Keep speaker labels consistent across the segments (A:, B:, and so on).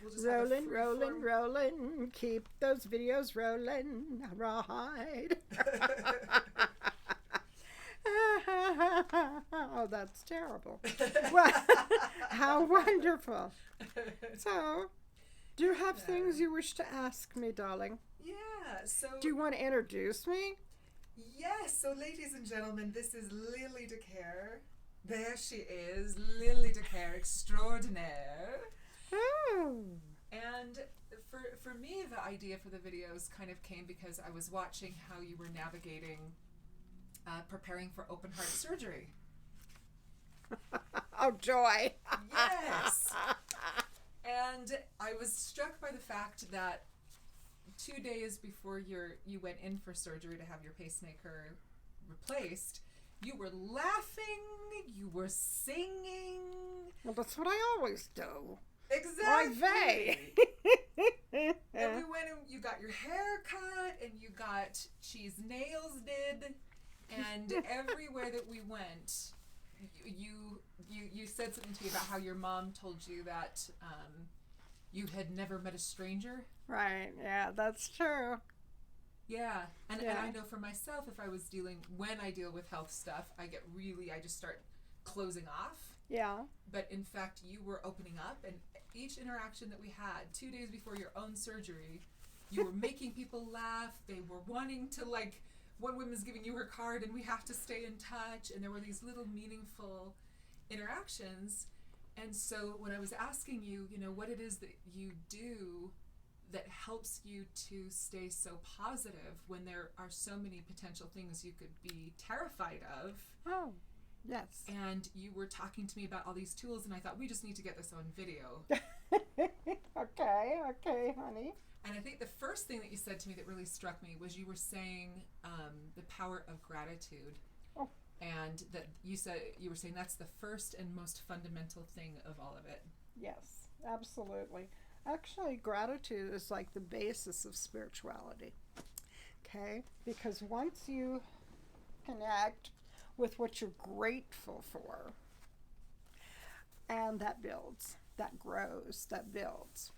A: We'll just have a
B: Rolling,
A: free
B: rolling,
A: form.
B: rolling. Keep those videos rolling. Right. Oh, that's terrible. Well, how wonderful. So, do you have
A: Yeah.
B: things you wish to ask me, darling?
A: Yeah.
B: Do you want to introduce me?
A: Yes. So, ladies and gentlemen, this is Lilli de Care. There she is, Lilli de Care extraordinaire.
B: Oh.
A: And for me, the idea for the videos kind of came because I was watching how you were navigating preparing for open heart surgery.
B: Oh, joy.
A: Yes. And I was struck by the fact that 2 days before you went in for surgery to have your pacemaker replaced, you were laughing, you were singing.
B: Well, that's what I always do.
A: Exactly.
B: Oy
A: And we
B: vey.
A: went and you got your hair cut and you got cheese nails did, and everywhere that we went, you said something to me about how your mom told you that you had never met a stranger.
B: Right, yeah, that's true.
A: Yeah, and
B: Yeah.
A: I know for myself, if I was when I deal with health stuff, I just start closing off.
B: Yeah.
A: But in fact, you were opening up, and each interaction that we had 2 days before your own surgery, you were making people laugh. They were wanting to, like, one woman's giving you her card, and we have to stay in touch. And there were these little meaningful interactions. And so when I was asking you, what it is that you do that helps you to stay so positive when there are so many potential things you could be terrified of,
B: Oh, yes.
A: and you were talking to me about all these tools, and I thought we just need to get this on video.
B: Okay, honey.
A: And I think the first thing that you said to me that really struck me was you were saying the power of gratitude,
B: Oh,
A: and that you were saying that's the first and most fundamental thing of all of it.
B: yes, absolutely. Actually, gratitude is like the basis of spirituality. Okay? Because once you connect with what you're grateful for, and that builds, that grows, that builds.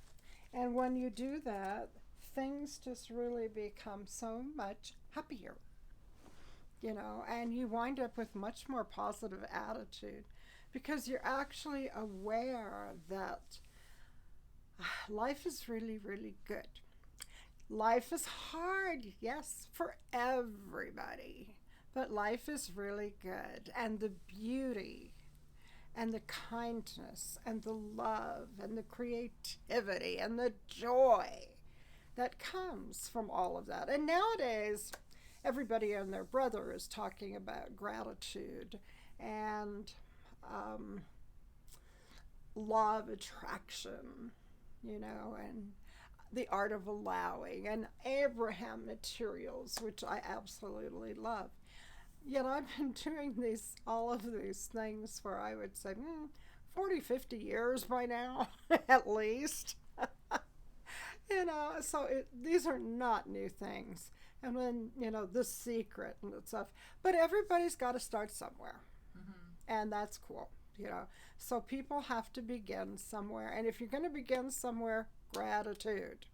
B: And when you do that, things just really become so much happier, and you wind up with much more positive attitude because you're actually aware that life is really, really good. Life is hard, yes, for everybody, but life is really good. And the beauty and the kindness and the love and the creativity and the joy that comes from all of that. And nowadays, everybody and their brother is talking about gratitude and um, law of attraction, and the art of allowing and Abraham materials, which I absolutely love. Yet I've been doing all of these things for, I would say, 40, 50 years by now, at least. So these are not new things. And then, the secret and stuff. But everybody's got to start somewhere.
A: Mm-hmm.
B: And that's cool. So people have to begin somewhere. And if you're going to begin somewhere, gratitude.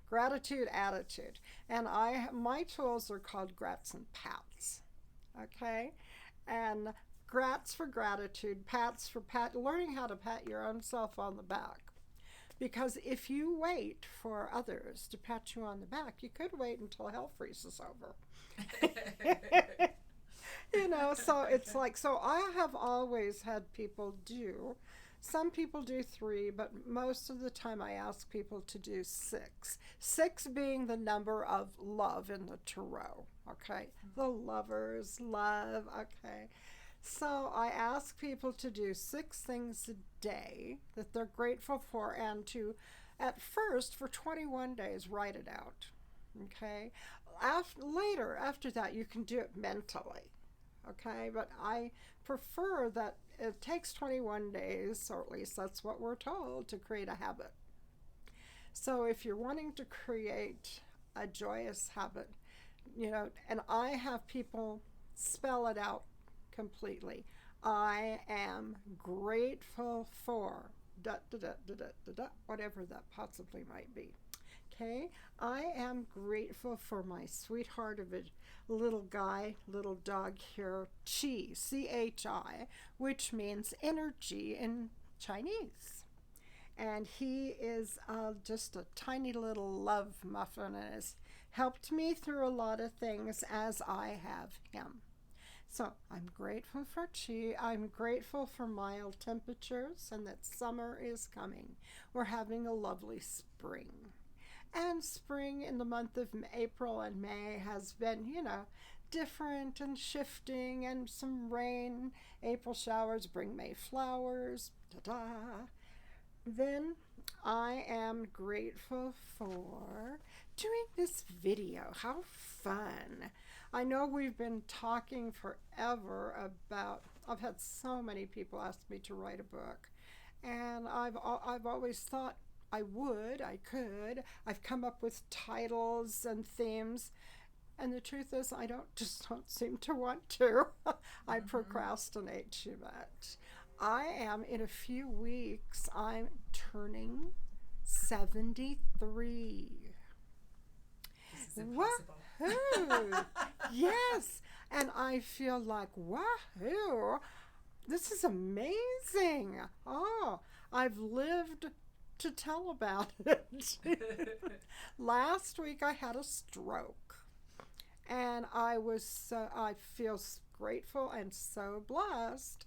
B: Gratitude attitude. And my tools are called grats and pats. Okay? And grats for gratitude, pats for learning how to pat your own self on the back. Because if you wait for others to pat you on the back, you could wait until hell freezes over. So it's like, so I have always had people do, some people do 3, but most of the time I ask people to do 6. 6 being the number of love in the tarot, okay? The lovers, love, okay? So I ask people to do 6 things a day that they're grateful for, and to, at first, for 21 days, write it out, okay? After that, you can do it mentally, okay? But I prefer that it takes 21 days, or at least that's what we're told, to create a habit. So if you're wanting to create a joyous habit, and I have people spell it out completely. I am grateful for whatever that possibly might be. Okay, I am grateful for my sweetheart of a little guy, little dog here, Chi, C-H-I, which means energy in Chinese. And he is just a tiny little love muffin and has helped me through a lot of things as I have him. So I'm grateful for Chi. I'm grateful for mild temperatures and that summer is coming. We're having a lovely spring. And spring in the month of April and May has been, different and shifting, and some rain. April showers bring May flowers. Ta-da! Then I am grateful for doing this video. How fun! I know we've been talking forever about, I've had so many people ask me to write a book, and I've always thought I could. I've come up with titles and themes, and the truth is I just don't seem to want to. I procrastinate too much. I am, in a few weeks, I'm turning 73.
A: This is impossible.
B: Woohoo! Yes, and I feel like, wahoo, this is amazing. Oh, I've lived to tell about it. Last week I had a stroke, and I feel grateful and so blessed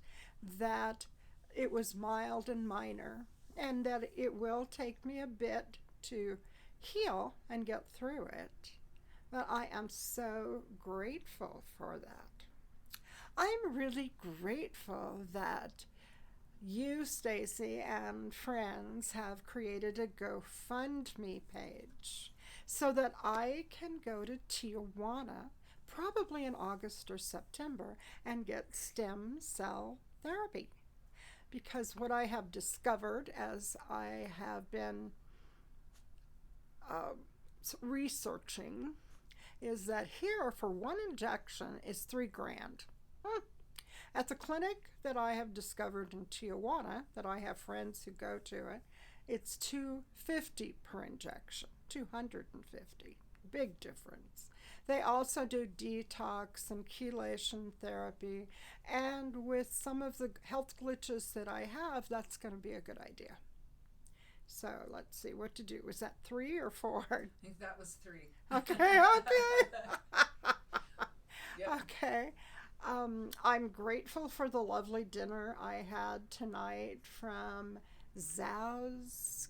B: that it was mild and minor, and that it will take me a bit to heal and get through it. But I am so grateful for that. I'm really grateful that you, Stacy, and friends have created a GoFundMe page so that I can go to Tijuana, probably in August or September, and get stem cell therapy. Because what I have discovered as I have been researching is that here for one injection is $3,000. At the clinic that I have discovered in Tijuana, that I have friends who go to it, it's $250 per injection, $250. Big difference. They also do detox and chelation therapy, and with some of the health glitches that I have, that's going to be a good idea. So let's see what to do. Was that 3 or 4?
A: I think that was 3.
B: Okay.
A: Yep.
B: Okay. I'm grateful for the lovely dinner I had tonight from Zhao's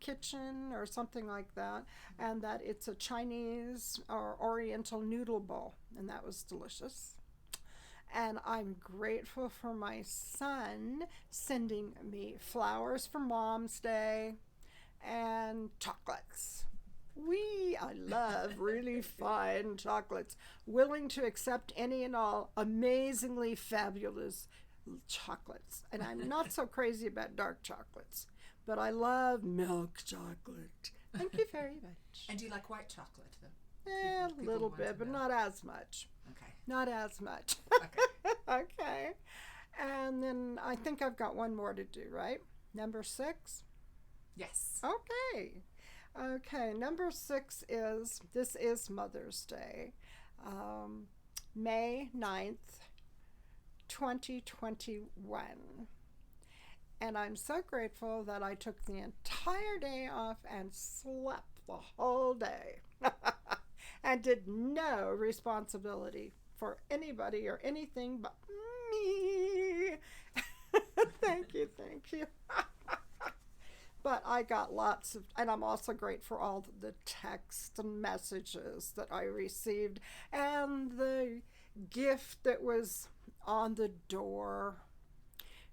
B: Kitchen or something like that, and that it's a Chinese or Oriental noodle bowl, and that was delicious. And I'm grateful for my son sending me flowers for Mom's Day and chocolates. I love really fine chocolates, willing to accept any and all amazingly fabulous chocolates. And I'm not so crazy about dark chocolates, but I love milk chocolate. Thank you very much.
A: And do you like white chocolate, though?
B: A little bit, but not as much.
A: Okay.
B: Not as much.
A: Okay.
B: Okay. And then I think I've got one more to do, right? Number 6?
A: Yes.
B: Okay, number 6 this is Mother's Day, May 9th, 2021. And I'm so grateful that I took the entire day off and slept the whole day and did no responsibility for anybody or anything but me. Thank you. But I got lots of, and I'm also grateful for all the texts and messages that I received, and the gift that was on the door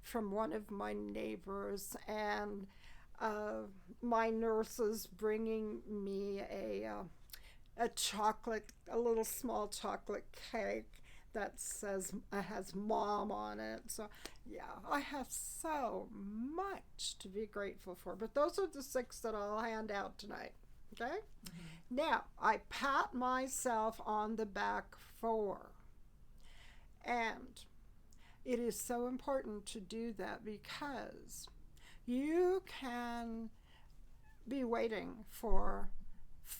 B: from one of my neighbors, and my nurses bringing me a chocolate, a little small chocolate cake that has Mom on it. So yeah, I have so much to be grateful for. But those are the 6 that I'll hand out tonight. Okay? Mm-hmm. Now, I pat myself on the back for. And it is so important to do that because You can be waiting for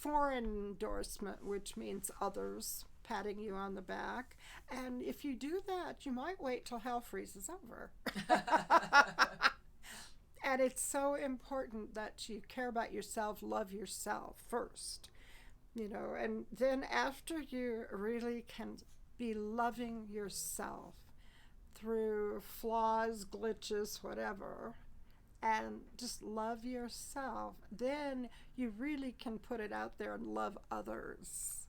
B: endorsement, which means others patting you on the back. And if you do that, you might wait till hell freezes over. And it's so important that you care about yourself, love yourself first, and then after you really can be loving yourself through flaws, glitches, whatever, and just love yourself, then you really can put it out there and love others.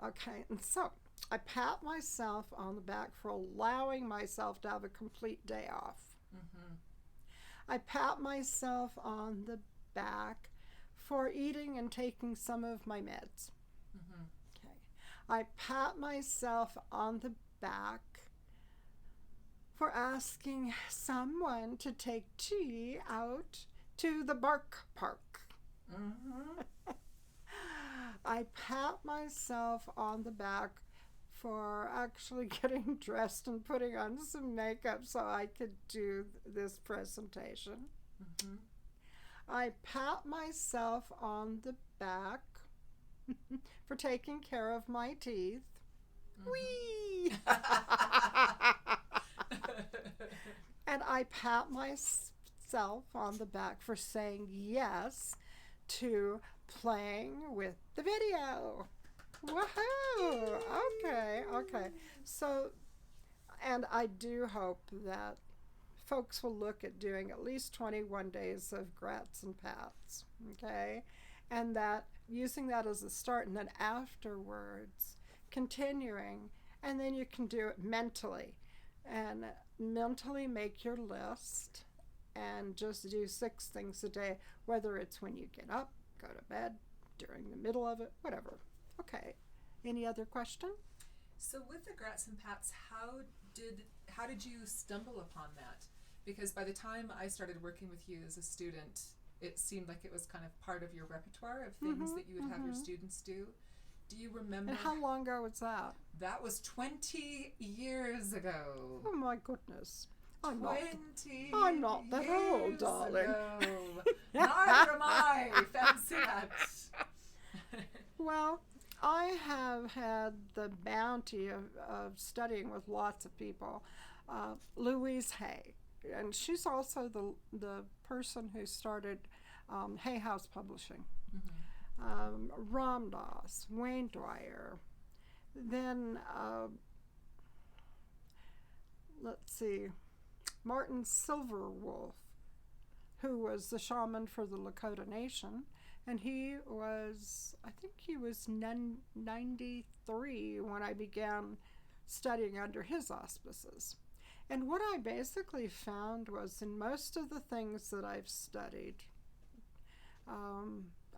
B: Okay, and so I pat myself on the back for allowing myself to have a complete day off. Mm-hmm. I pat myself on the back for eating and taking some of my meds. Mm-hmm. Okay. I pat myself on the back for asking someone to take tea out to the bark park. Mm-hmm. I pat myself on the back for actually getting dressed and putting on some makeup so I could do this presentation. Mm-hmm. I pat myself on the back for taking care of my teeth. Mm-hmm. Whee! And I pat myself on the back for saying yes to playing with the video. Woohoo! Okay. So, and I do hope that folks will look at doing at least 21 days of grats and pats, okay? And that using that as a start, and then afterwards continuing, and then you can do it mentally. And mentally make your list and just do 6 things a day, whether it's when you get up, go to bed, during the middle of it, whatever. Okay. Any other question?
A: So with the grats and pats, how did you stumble upon that? Because by the time I started working with you as a student, it seemed like it was kind of part of your repertoire of things that you would have your students do. Do you remember?
B: And how long ago was that?
A: That was 20 years ago.
B: Oh my goodness. I'm not that old, darling.
A: Neither am I. Fancy that.
B: Well, I have had the bounty of studying with lots of people. Louise Hay, and she's also the person who started Hay House Publishing. Mm-hmm. Ram Dass, Wayne Dwyer, then let's see, Martin Silverwolf, who was the shaman for the Lakota Nation, and he was 93 when I began studying under his auspices. And what I basically found was in most of the things that I've studied,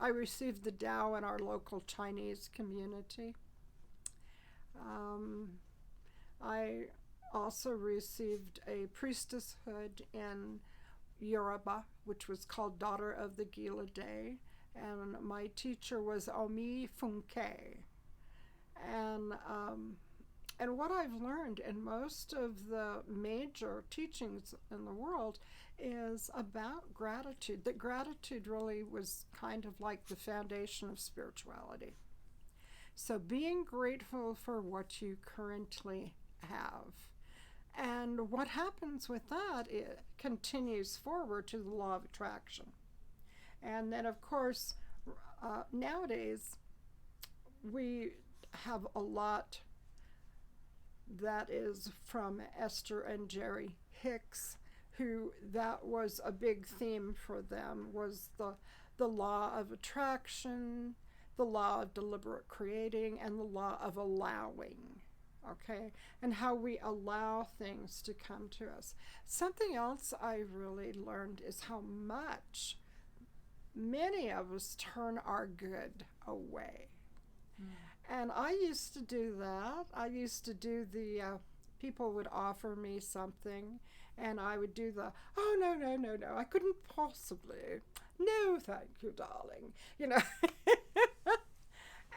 B: I received the Tao in our local Chinese community. I also received a priestesshood in Yoruba, which was called Daughter of the Gila Day, and my teacher was Omi Funke. And what I've learned in most of the major teachings in the world is about gratitude, that gratitude really was kind of like the foundation of spirituality. So being grateful for what you currently have. And what happens with that, it continues forward to the law of attraction. And then, of course, nowadays, we have a lot that is from Esther and Jerry Hicks, who that was a big theme for them, was the law of attraction, the law of deliberate creating, and the law of allowing. Okay, and how we allow things to come to us. Something else I really learned is how much many of us turn our good away. And I used to do that. I used to do the, people would offer me something, and I would do the, oh, no, I couldn't possibly. No, thank you, darling.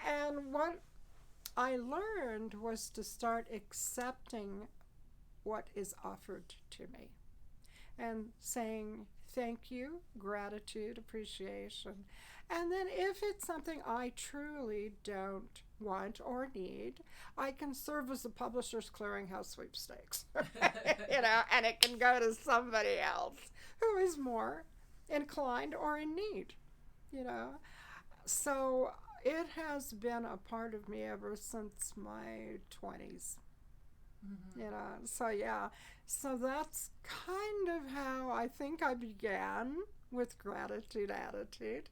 B: And what I learned was to start accepting what is offered to me and saying thank you, gratitude, appreciation. And then if it's something I truly don't want or need, I can serve as the Publishers Clearinghouse sweepstakes. And it can go to somebody else who is more inclined or in need, you know. So it has been a part of me ever since my 20s. So yeah, so that's kind of how I think I began with gratitude attitude.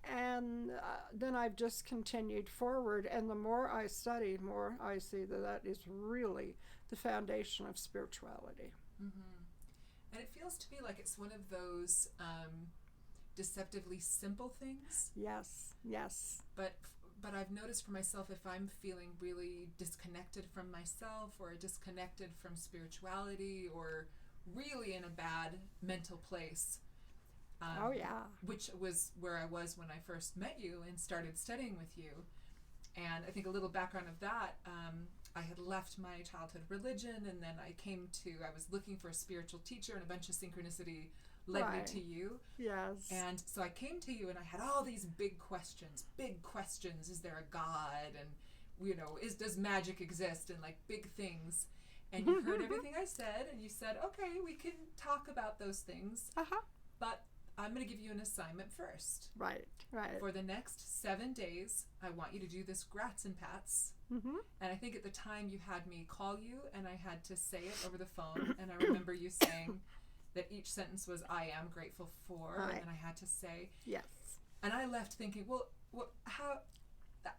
B: And then I've just continued forward, and the more I study, the more I see that is really the foundation of spirituality.
A: And it feels to me like it's one of those deceptively simple things.
B: Yes.
A: But I've noticed for myself, if I'm feeling really disconnected from myself or disconnected from spirituality or really in a bad mental place, which was where I was when I first met you and started studying with you. And I think a little background of that, I had left my childhood religion, and then I was looking for a spiritual teacher, and a bunch of synchronicity led me to you.
B: Yes.
A: And so I came to you, and I had all these big questions. Is there a God? And, does magic exist? And like big things. And you heard everything I said, and you said, okay, we can talk about those things. But I'm going to give you an assignment first.
B: Right.
A: For the next 7 days, I want you to do this grats and pats. And I think at the time you had me call you, and I had to say it over the phone. And I remember you saying that each sentence was, I am grateful for, and then I had to say.
B: Yes.
A: And I left thinking, well how...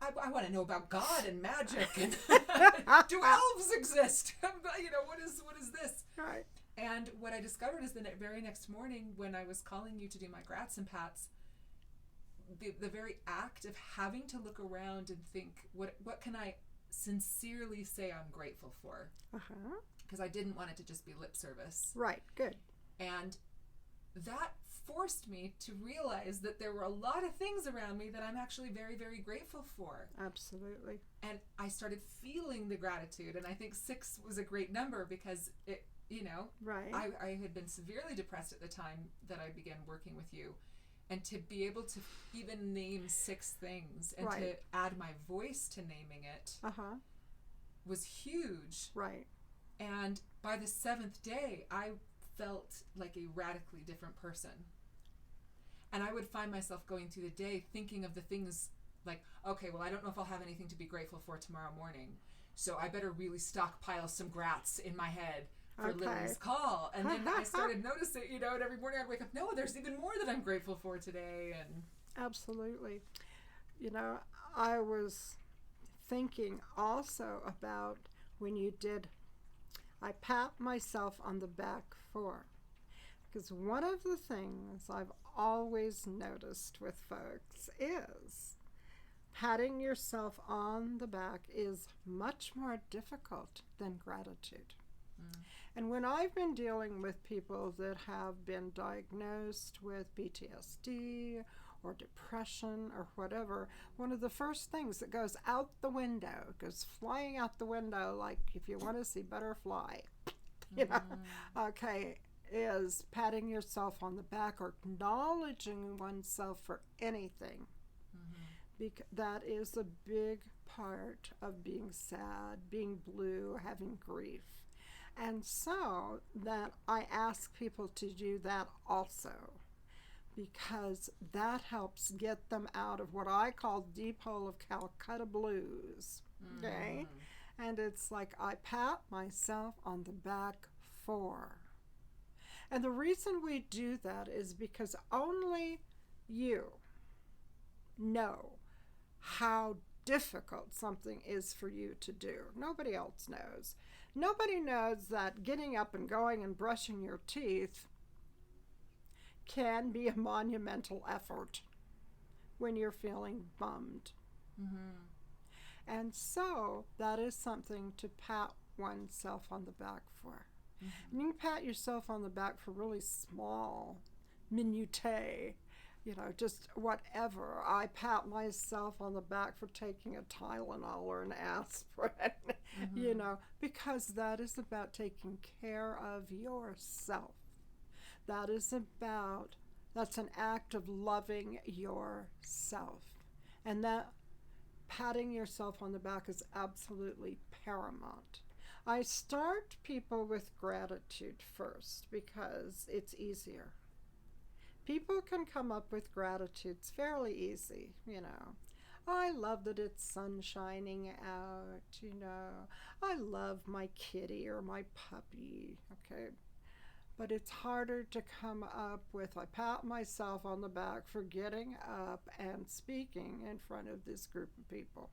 A: I want to know about God and magic, and do elves exist? What is this?
B: Right.
A: And what I discovered is the very next morning when I was calling you to do my grats and pats, the very act of having to look around and think, what can I sincerely say I'm grateful for? Because I didn't want it to just be lip service.
B: Right, good.
A: And that forced me to realize that there were a lot of things around me that I'm actually very, very grateful for.
B: Absolutely.
A: And I started feeling the gratitude, and I think 6 was a great number because it,
B: right.
A: I had been severely depressed at the time that I began working with you, and to be able to even name 6 things and to add my voice to naming it was huge.
B: Right.
A: And by the 7th day, I felt like a radically different person. And I would find myself going through the day thinking of the things like, okay, well, I don't know if I'll have anything to be grateful for tomorrow morning, so I better really stockpile some grats in my head for Lilli's call. And then I started noticing, and every morning I'd wake up, no, there's even more that I'm grateful for today. And
B: absolutely. I was thinking also about when you did, I pat myself on the back for, because one of the things I've always noticed with folks is patting yourself on the back is much more difficult than gratitude. And when I've been dealing with people that have been diagnosed with PTSD or depression or whatever, one of the first things that goes out the window, goes flying out the window, like if you want to see butterfly, is patting yourself on the back or acknowledging oneself for anything. That is a big part of being sad, being blue, having grief. And so that I ask people to do that also, because that helps get them out of what I call deep hole of Calcutta blues. Okay? And it's like I pat myself on the back for. And the reason we do that is because only you know how difficult something is for you to do. Nobody else knows. Nobody knows that getting up and going and brushing your teeth can be a monumental effort when you're feeling bummed. And so that is something to pat oneself on the back for. And you can pat yourself on the back for really small minutiae, just whatever. I pat myself on the back for taking a Tylenol or an aspirin, because that is about taking care of yourself. That is about, that's an act of loving yourself. And that patting yourself on the back is absolutely paramount. I start people with gratitude first because it's easier. People can come up with gratitudes fairly easy, you know. I love that it's sun shining out, you know. I love my kitty or my puppy, okay. But it's harder to come up with, I pat myself on the back for getting up and speaking in front of this group of people.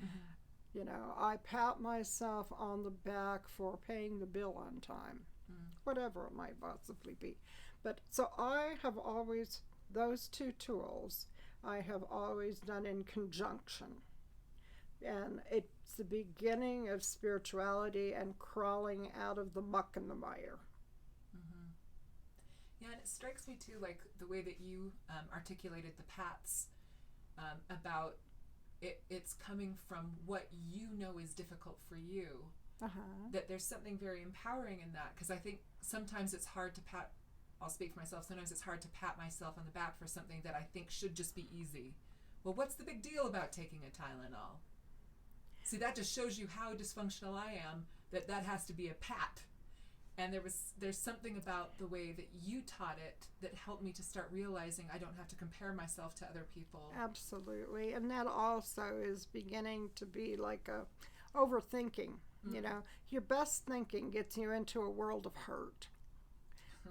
B: Mm-hmm. You know, I pat myself on the back for paying the bill on time, whatever it might possibly be. But so I have always, those two tools, I have always done in conjunction. And it's the beginning of spirituality and crawling out of the muck and the mire.
A: Mm-hmm. Yeah, and it strikes me too, like the way that you articulated the pats about it's coming from what you know is difficult for you. That there's something very empowering in that, because I think sometimes it's hard to pat, I'll speak for myself, sometimes it's hard to pat myself on the back for something that I think should just be easy. Well, what's the big deal about taking a Tylenol? See, that just shows you how dysfunctional I am, that has to be a pat. And there's something about the way that you taught it that helped me to start realizing I don't have to compare myself to other people.
B: Absolutely. And that also is beginning to be like a overthinking. Mm-hmm. You know, your best thinking gets you into a world of hurt.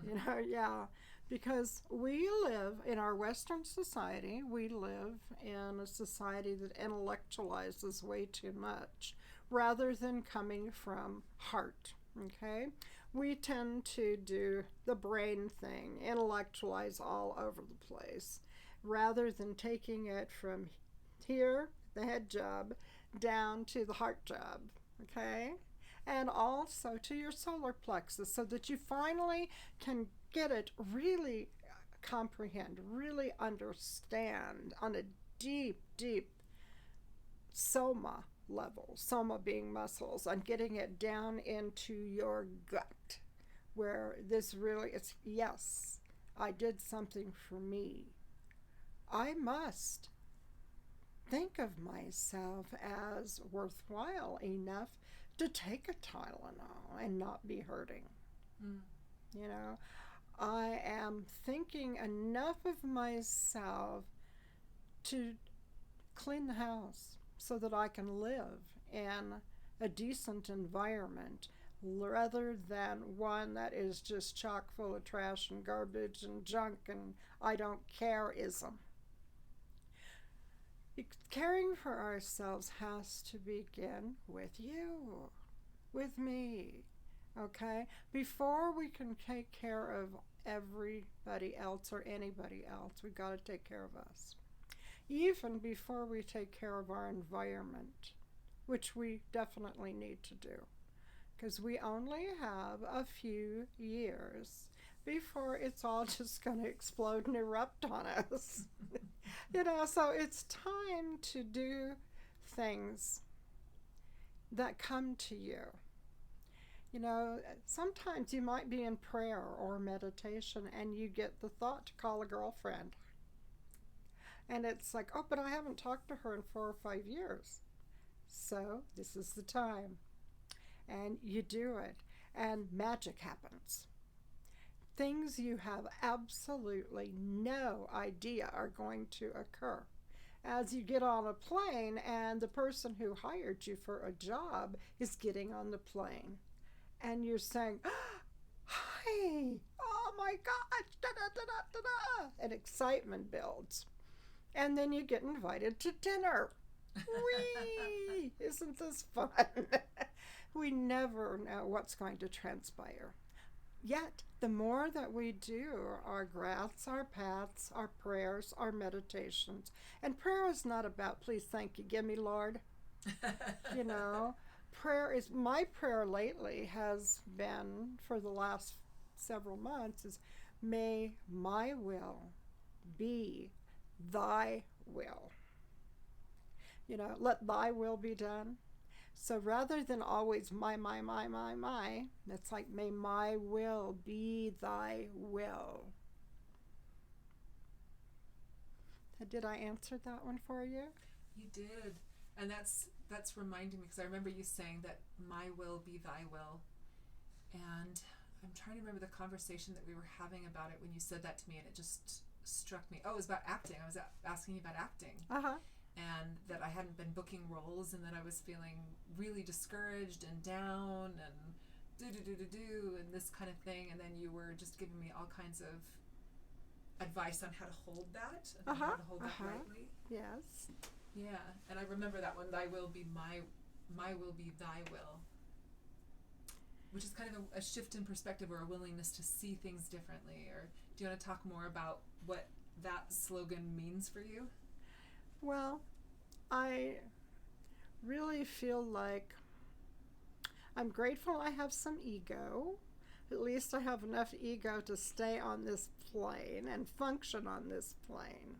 B: You know, yeah. Because we live in our Western society, we live in a society that intellectualizes way too much rather than coming from heart, okay? We tend to do the brain thing, intellectualize all over the place, rather than taking it from here, the head job, down to the heart job, okay? And also to your solar plexus, so that you finally can get it, really comprehend, really understand on a deep, deep soma level, soma being muscles, and getting it down into your gut, where this really is, yes, I did something for me. I must think of myself as worthwhile enough to take a Tylenol and not be hurting. You know, I am thinking enough of myself to clean the house so that I can live in a decent environment rather than one that is just chock full of trash and garbage and junk and I don't care-ism. Caring for ourselves has to begin with you, with me, okay? Before we can take care of everybody else or anybody else, we've got to take care of us. Even before we take care of our environment, which we definitely need to do, because we only have a few years before it's all just going to explode and erupt on us. You know, so it's time to do things that come to you. You know, sometimes you might be in prayer or meditation and you get the thought to call a girlfriend. And it's like, oh, but I haven't talked to her in 4 or 5 years. So this is the time. And you do it. And magic happens. Things you have absolutely no idea are going to occur. As you get on a plane and the person who hired you for a job is getting on the plane. And you're saying, hi, oh my gosh, da-da-da-da-da-da. And excitement builds. And then you get invited to dinner. Whee! Isn't this fun? We never know what's going to transpire. Yet, the more that we do our graths, our pats, our prayers, our meditations, and prayer is not about, please, thank you, give me, Lord. You know, prayer is, my prayer lately has been, for the last several months, is may my will be thy will. You know, let thy will be done. So rather than always my, it's like, may my will be thy will. Did I answer that one for you?
A: You did. And that's reminding me, because I remember you saying that my will be thy will. And I'm trying to remember the conversation that we were having about it when you said that to me, and it just struck me. Oh, it was about acting. I was asking you about acting.
B: Uh-huh.
A: And that I hadn't been booking roles, and that I was feeling really discouraged and down and and this kind of thing. And then you were just giving me all kinds of advice on how to hold that and how to hold that rightly.
B: Yes.
A: Yeah, and I remember that one. Thy will be my will be thy will, which is kind of a shift in perspective, or a willingness to see things differently. Or do you want to talk more about what that slogan means for you?
B: Well, I really feel like I'm grateful I have some ego. At least I have enough ego to stay on this plane and function on this plane.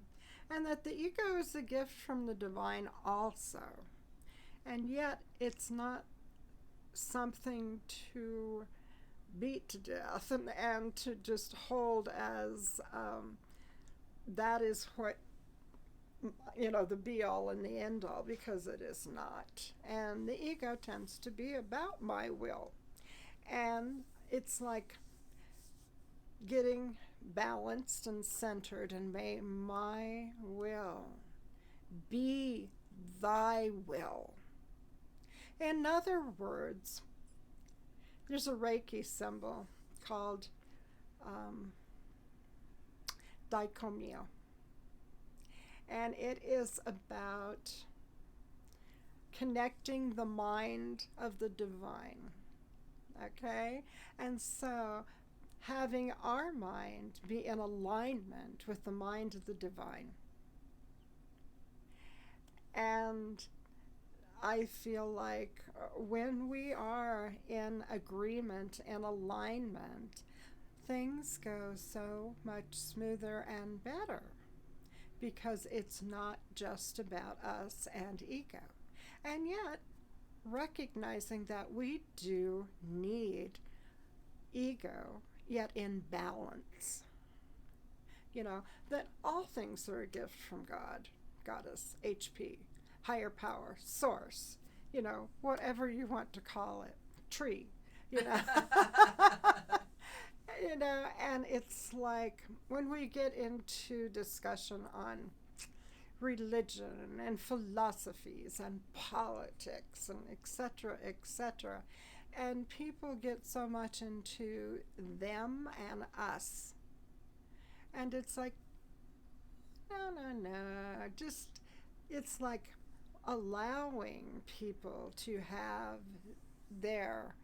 B: And that the ego is a gift from the divine also. And yet it's not something to beat to death and to just hold as that is what, the be all and the end all, because it is not. And the ego tends to be about my will. And it's like getting balanced and centered, and may my will be thy will. In other words, there's a Reiki symbol called daikomyo, and it is about connecting the mind of the divine. Okay? And so having our mind be in alignment with the mind of the divine. And I feel like when we are in agreement and alignment, things go so much smoother and better, because it's not just about us and ego. And yet, recognizing that we do need ego, yet in balance. That all things are a gift from God, Goddess, HP, higher power, source, whatever you want to call it, tree, and it's like when we get into discussion on religion and philosophies and politics and etc., and people get so much into them and us, and it's like, no, just, it's like allowing people to have their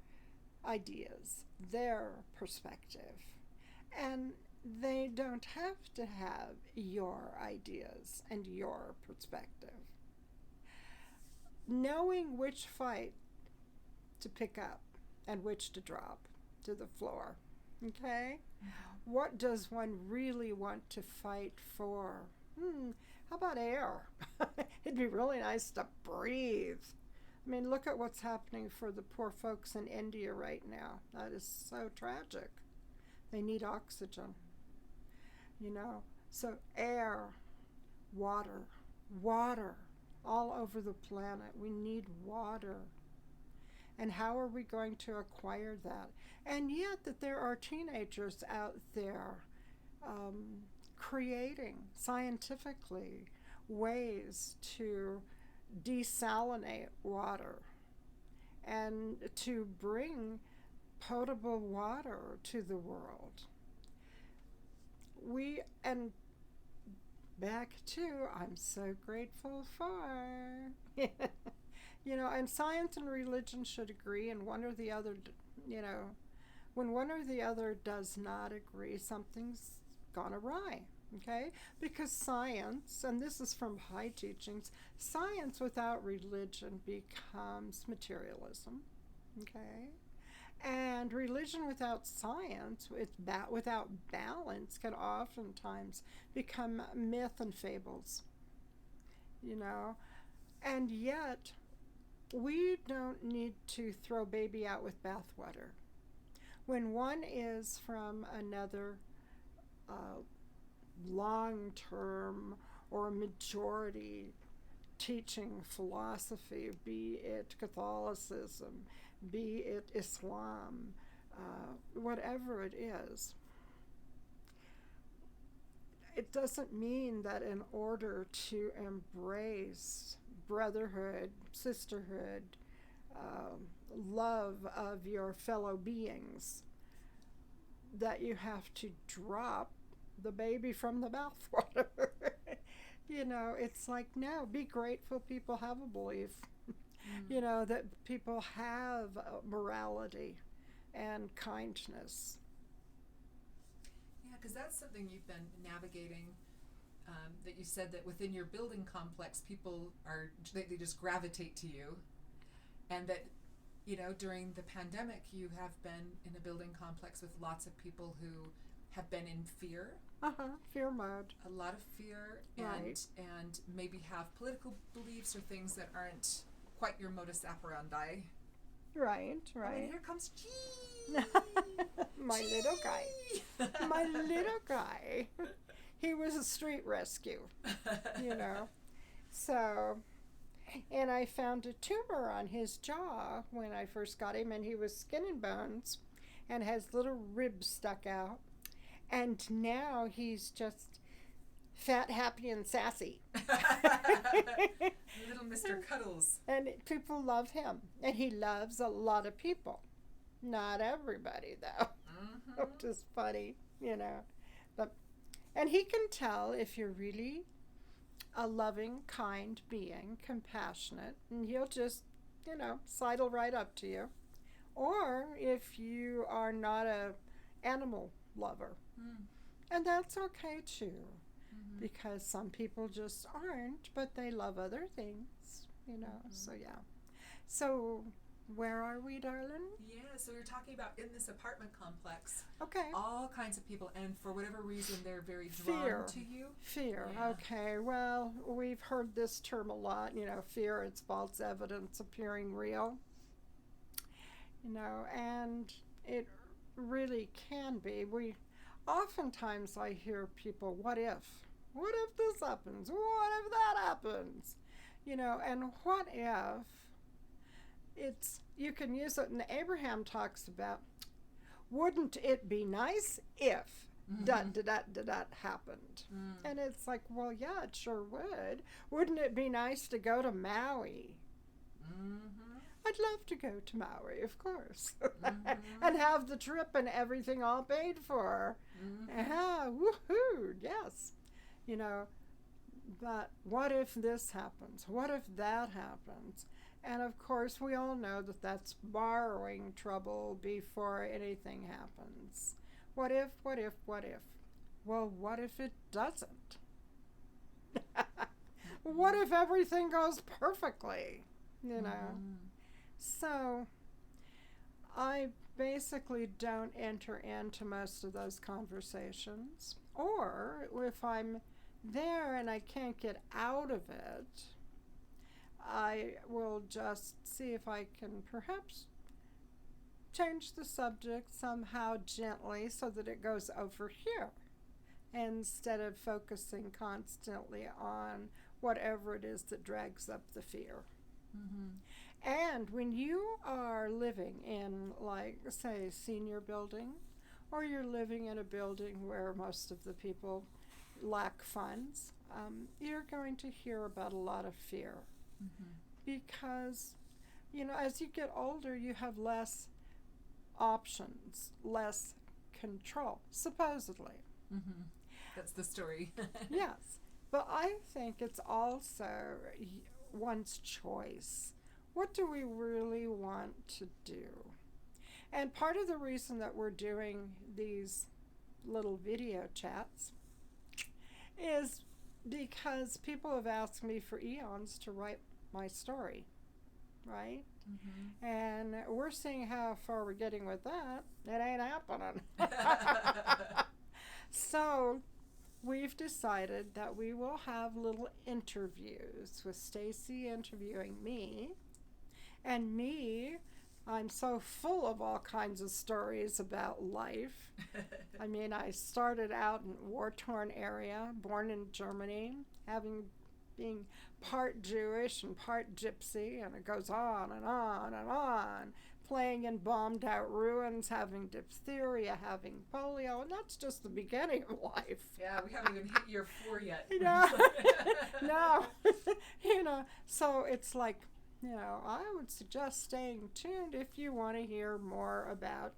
B: ideas, their perspective, and they don't have to have your ideas and your perspective. Knowing which fight to pick up and which to drop to the floor. Okay? Mm-hmm. What does one really want to fight for? How about air? It'd be really nice to breathe. I mean, look at what's happening for the poor folks in India right now. That is so tragic. They need oxygen. So air, water, all over the planet. We need water. And how are we going to acquire that? And yet that there are teenagers out there creating scientifically ways to desalinate water and to bring potable water to the world. And back to, I'm so grateful for, and science and religion should agree, and one or the other, when one or the other does not agree, something's gone awry, okay? Because science, and this is from high teachings, science without religion becomes materialism, okay? And religion without science, without balance, can oftentimes become myth and fables, And yet, we don't need to throw baby out with bathwater. When one is from another long-term or majority teaching philosophy, be it Catholicism, be it Islam, whatever it is, it doesn't mean that in order to embrace brotherhood, sisterhood, love of your fellow beings, that you have to drop the baby from the bathwater. You know, it's like, no, be grateful people have a belief. You know, that people have morality and kindness.
A: Yeah, because that's something you've been navigating. That you said that within your building complex, people they just gravitate to you, and that, you know, during the pandemic, you have been in a building complex with lots of people who have been in fear.
B: Fear mode.
A: A lot of fear,
B: Right.
A: and maybe have political beliefs or things that aren't quite your modus operandi.
B: Right,
A: Oh, and
B: right.
A: here comes G.
B: My little guy. My little guy. He was a street rescue, you know. So, and I found a tumor on his jaw when I first got him, and he was skin and bones and has little ribs stuck out. And now he's just fat, happy, and sassy.
A: Little Mr. Cuddles.
B: And people love him. And he loves a lot of people. Not everybody, though. Which is funny, you know. And he can tell if you're really a loving, kind being, compassionate, and he'll just, you know, sidle right up to you. Or if you are not a animal lover. And that's okay too, because some people just aren't, but they love other things, you know. So yeah. So where are we, darling?
A: Yeah, so we're talking about in this apartment complex.
B: Okay.
A: All kinds of people, and for whatever reason, they're very drawn to you.
B: Fear.
A: Yeah.
B: Okay. Well, we've heard this term a lot. You know, fear. It's false evidence appearing real. You know, and it really can be. Oftentimes I hear people, what if? What if this happens? What if that happens? You know, and what if you can use it, and Abraham talks about, wouldn't it be nice if that happened? And it's like, well, yeah, it sure would. Wouldn't it be nice to go to Maui? I'd love to go to Maui, of course, and have the trip and everything all paid for. Woohoo, yes. You know, but what if this happens? What if that happens? And of course, we all know that that's borrowing trouble before anything happens. What if, what if, what if? Well, what if it doesn't? What if everything goes perfectly? You know? So I basically don't enter into most of those conversations. Or if I'm there and I can't get out of it, I will just see if I can perhaps change the subject somehow gently so that it goes over here, instead of focusing constantly on whatever it is that drags up the fear. And when you are living in, like, say, a senior building, or you're living in a building where most of the people lack funds, you're going to hear about a lot of fear. Because, you know, as you get older, you have less options, less control, supposedly.
A: That's the story.
B: Yes. But I think it's also one's choice. What do we really want to do? And part of the reason that we're doing these little video chats is because people have asked me for eons to write my story, right? And we're seeing how far we're getting with that. It ain't happening. So we've decided that we will have little interviews, with Stacy interviewing me And me, I'm so full of all kinds of stories about life. I mean, I started out in a war-torn area, born in Germany, being part Jewish and part Gypsy, and it goes on and on and on. Playing in bombed-out ruins, having diphtheria, having polio, and that's just the beginning of life.
A: Yeah, we haven't even hit year 4 yet.
B: No. So it's like, I would suggest staying tuned if you want to hear more about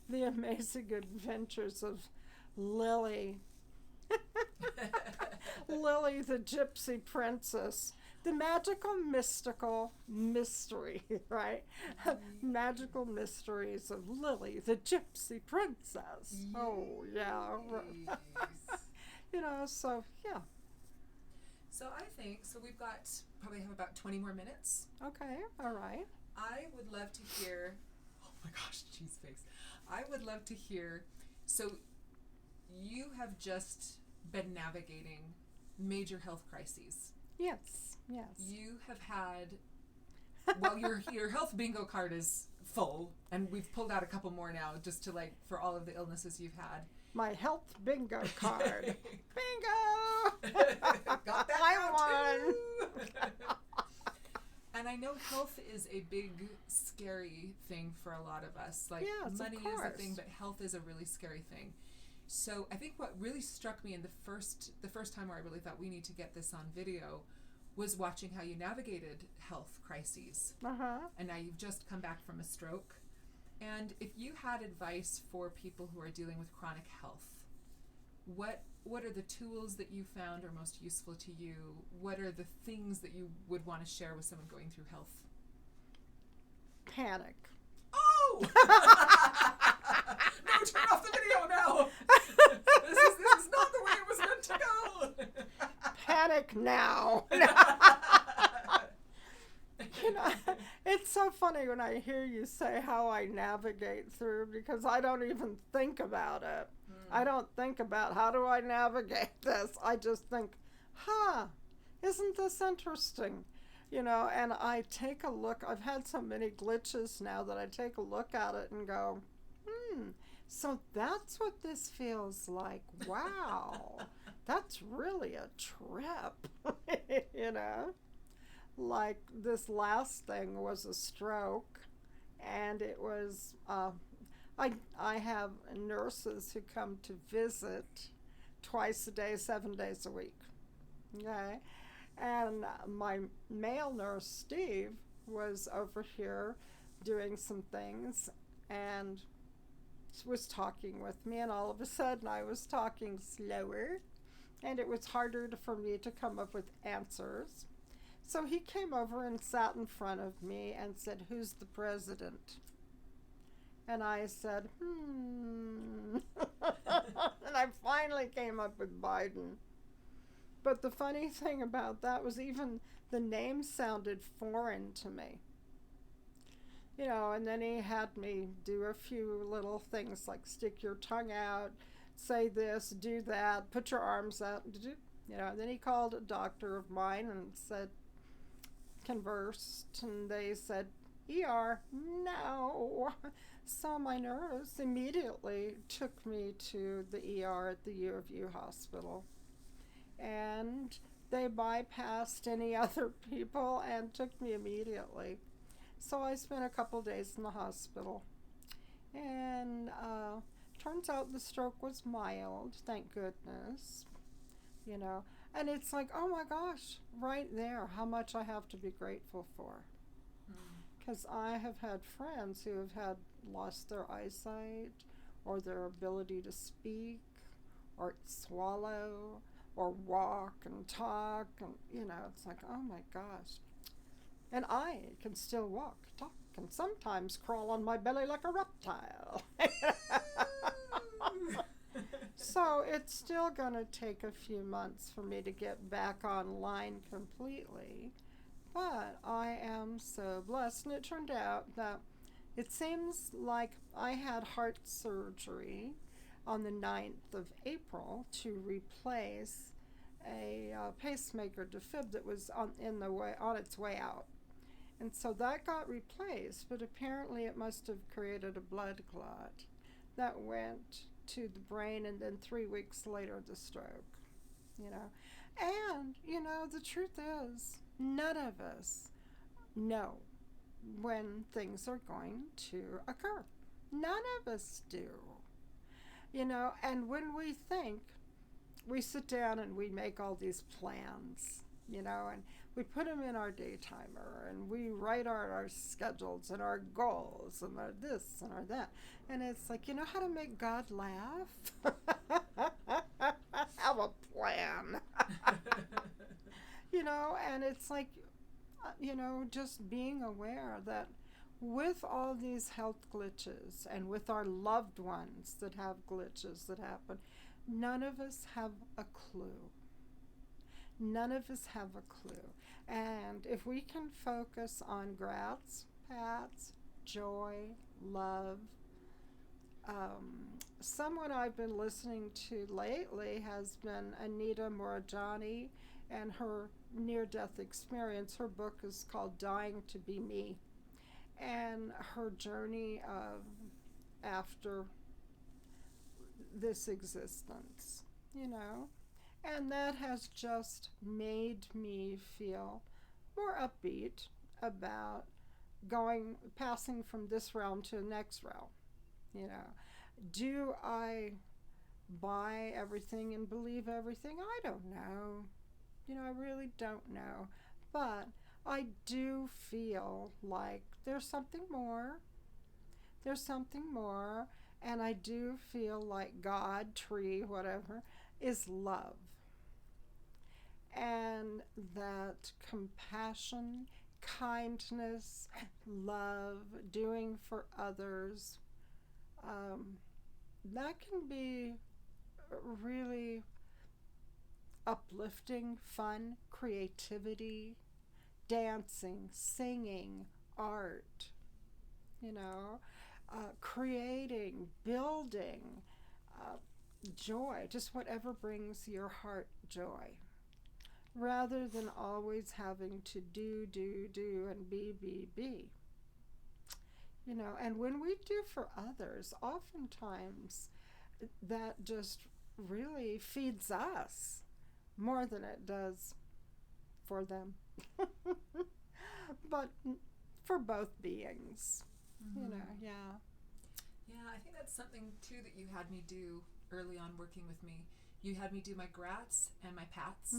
B: the amazing adventures of Lilli. Lilli, the gypsy princess. The magical, mystical mystery, right? Magical mysteries of Lilli, the gypsy princess. Yes. Oh, yeah. So, yeah.
A: So I think, we've probably have about 20 more minutes.
B: Okay, all right.
A: I would love to hear, oh my gosh, cheese face. I would love to hear, so you have just been navigating major health crises.
B: Yes.
A: You have had, well, your health bingo card is full, and we've pulled out a couple more now just to for all of the illnesses you've had.
B: My health bingo card. Bingo!
A: Got that
B: I won!
A: And I know health is a big, scary thing for a lot of us.
B: Yes,
A: money
B: of
A: is a
B: course.
A: thing, but health is a really scary thing. So I think what really struck me in the first time where I really thought we need to get this on video was watching how you navigated health crises.
B: Uh-huh.
A: And now you've just come back from a stroke. And if you had advice for people who are dealing with chronic health, what are the tools that you found are most useful to you? What are the things that you would want to share with someone going through health?
B: Panic.
A: Oh! No, turn off the video now! This is not the way it was meant to go!
B: Panic now! It's so funny when I hear you say how I navigate through, because I don't even think about it. I don't think about how do I navigate this. I just think, isn't this interesting? And I take a look. I've had so many glitches now that I take a look at it and go, so that's what this feels like. Wow, that's really a trip, Like this last thing was a stroke, and it was, I have nurses who come to visit twice a day, 7 days a week, okay? And my male nurse, Steve, was over here doing some things and was talking with me, and all of a sudden I was talking slower, and it was harder for me to come up with answers. So he came over and sat in front of me and said, "Who's the president?" And I said, And I finally came up with Biden. But the funny thing about that was even the name sounded foreign to me. And then he had me do a few little things like stick your tongue out, say this, do that, put your arms out, and then he called a doctor of mine and said, conversed, and they said, ER, no. So my nurse immediately took me to the ER at the U of U hospital, and they bypassed any other people and took me immediately. So I spent a couple days in the hospital, and turns out the stroke was mild, thank goodness, and it's like, oh my gosh, right there, how much I have to be grateful for. Because I have had friends who have lost their eyesight, or their ability to speak, or swallow, or walk and talk, and it's like, oh my gosh. And I can still walk, talk, and sometimes crawl on my belly like a reptile. So it's still going to take a few months for me to get back online completely. But I am so blessed. And it turned out that it seems like I had heart surgery on the 9th of April to replace a pacemaker defib that was on its way out. And so that got replaced, but apparently it must have created a blood clot that went to the brain, and then 3 weeks later the stroke, you know. And, you know, the truth is, none of us know when things are going to occur. None of us do. You know, and when we think, we sit down and we make all these plans, you know, and we put them in our day timer, and we write our schedules and our goals and our this and our that. And it's like, you know how to make God laugh? Have a plan. You know, and it's like, you know, just being aware that with all these health glitches and with our loved ones that have glitches that happen, none of us have a clue. None of us have a clue. And if we can focus on grats, pats, joy, love, someone I've been listening to lately has been Anita Morajani, and her near-death experience. Her book is called Dying to Be Me, and her journey of after this existence, you know. And that has just made me feel more upbeat about passing from this realm to the next realm, you know. Do I buy everything and believe everything? I don't know. You know, I really don't know. But I do feel like there's something more. There's something more. And I do feel like God, tree, whatever, is love. And that compassion, kindness, love, doing for others, that can be really uplifting, fun, creativity, dancing, singing, art, you know, creating, building, joy, just whatever brings your heart joy, rather than always having to do, and be. You know, and when we do for others, oftentimes that just really feeds us more than it does for them. But for both beings, you know, yeah.
A: Yeah, I think that's something too that you had me do early on working with me. You had me do my grats and my pats,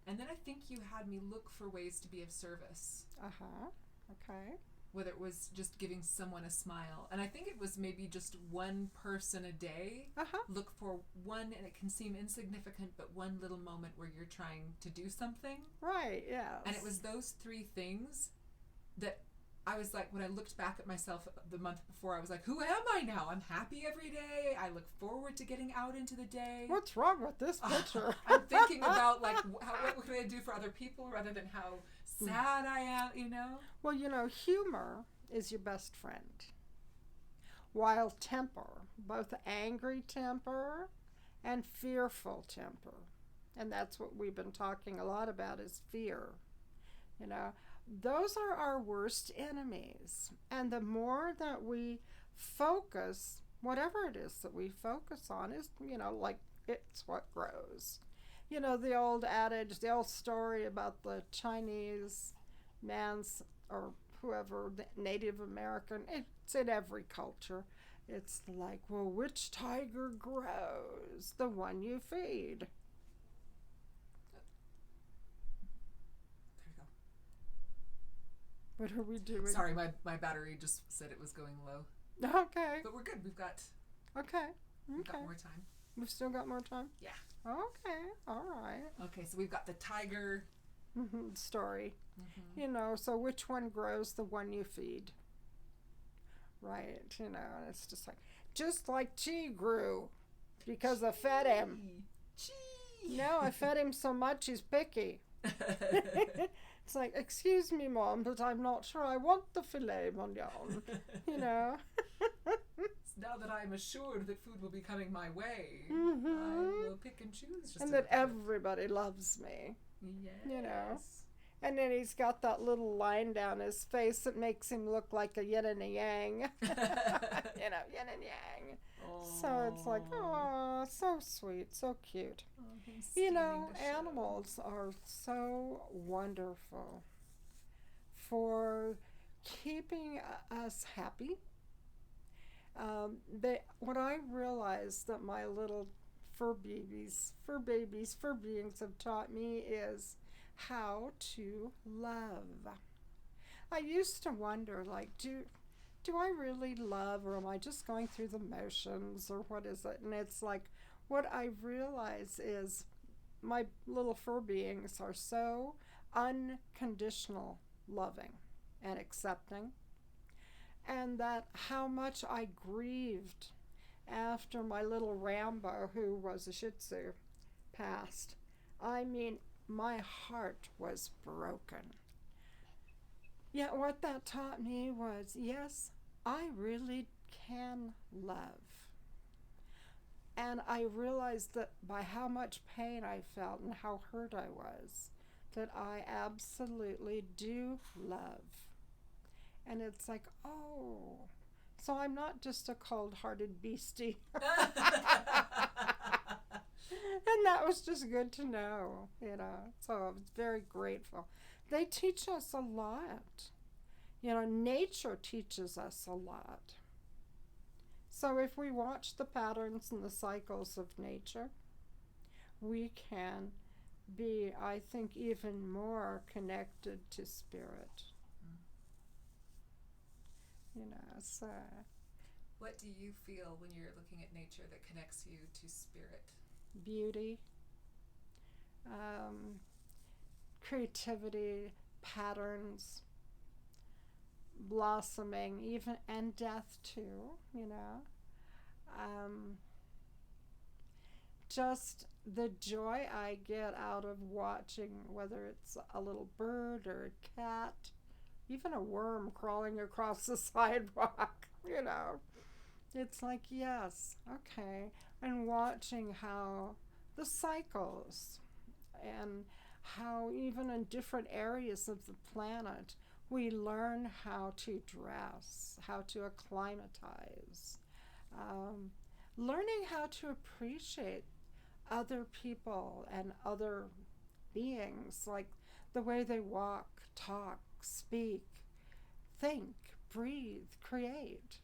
A: and then I think you had me look for ways to be of service.
B: Okay.
A: Whether it was just giving someone a smile, and I think it was maybe just one person a day. Look for one, and it can seem insignificant, but one little moment where you're trying to do something.
B: Right, yes.
A: And it was those 3 things that I was like, when I looked back at myself the month before, I was like, who am I now? I'm happy every day. I look forward to getting out into the day.
B: What's wrong with this picture?
A: I'm thinking about, like, what can I do for other people rather than how sad I am, you know?
B: Well, you know, humor is your best friend. While temper, both angry temper and fearful temper, and that's what we've been talking a lot about, is fear, you know. Those are our worst enemies. And the more that we focus, whatever it is that we focus on is, you know, like, it's what grows. You know, the old adage, the old story about the Chinese man's, or whoever, the Native American, it's in every culture. It's like, well, which tiger grows? The one you feed. What are we doing?
A: Sorry, my battery just said it was going low.
B: Okay.
A: But we're good. We've got
B: more
A: time.
B: We've still got more time?
A: Yeah.
B: Okay. All right.
A: Okay, so we've got the tiger
B: story. You know, so which one grows? The one you feed. Right. You know, and it's just like Chi grew because I fed him.
A: Chi.
B: No, I fed him so much he's picky. It's like, excuse me, Mom, but I'm not sure I want the filet mignon, you know.
A: Now that I'm assured that food will be coming my way, I will pick and choose.
B: And that everybody loves me.
A: Yes.
B: You know. And then he's got that little line down his face that makes him look like a yin and a yang. Yin and yang. So it's like, oh, so sweet, so cute. Animals are so wonderful for keeping us happy. What I realized that my little fur beings have taught me is how to love. I used to wonder, like, do I really love, or am I just going through the motions, or what is it? And it's like, what I realize is my little fur beings are so unconditional loving and accepting, and that how much I grieved after my little Rambo, who was a Shih Tzu, passed. I mean, my heart was broken. Yet what that taught me was, yes, I really can love. And I realized that by how much pain I felt and how hurt I was, that I absolutely do love. And it's like, oh, so I'm not just a cold-hearted beastie. And that was just good to know, So I was very grateful. They teach us a lot. Nature teaches us a lot. So if we watch the patterns and the cycles of nature, we can be, I think, even more connected to spirit. So.
A: What do you feel when you're looking at nature that connects you to spirit?
B: Beauty, creativity, patterns, blossoming, even, and death too, just the joy I get out of watching, whether it's a little bird or a cat, even a worm crawling across the sidewalk, It's like, yes, okay. And watching how the cycles and how even in different areas of the planet we learn how to dress, how to acclimatize, learning how to appreciate other people and other beings, like the way they walk, talk, speak, think, breathe, create.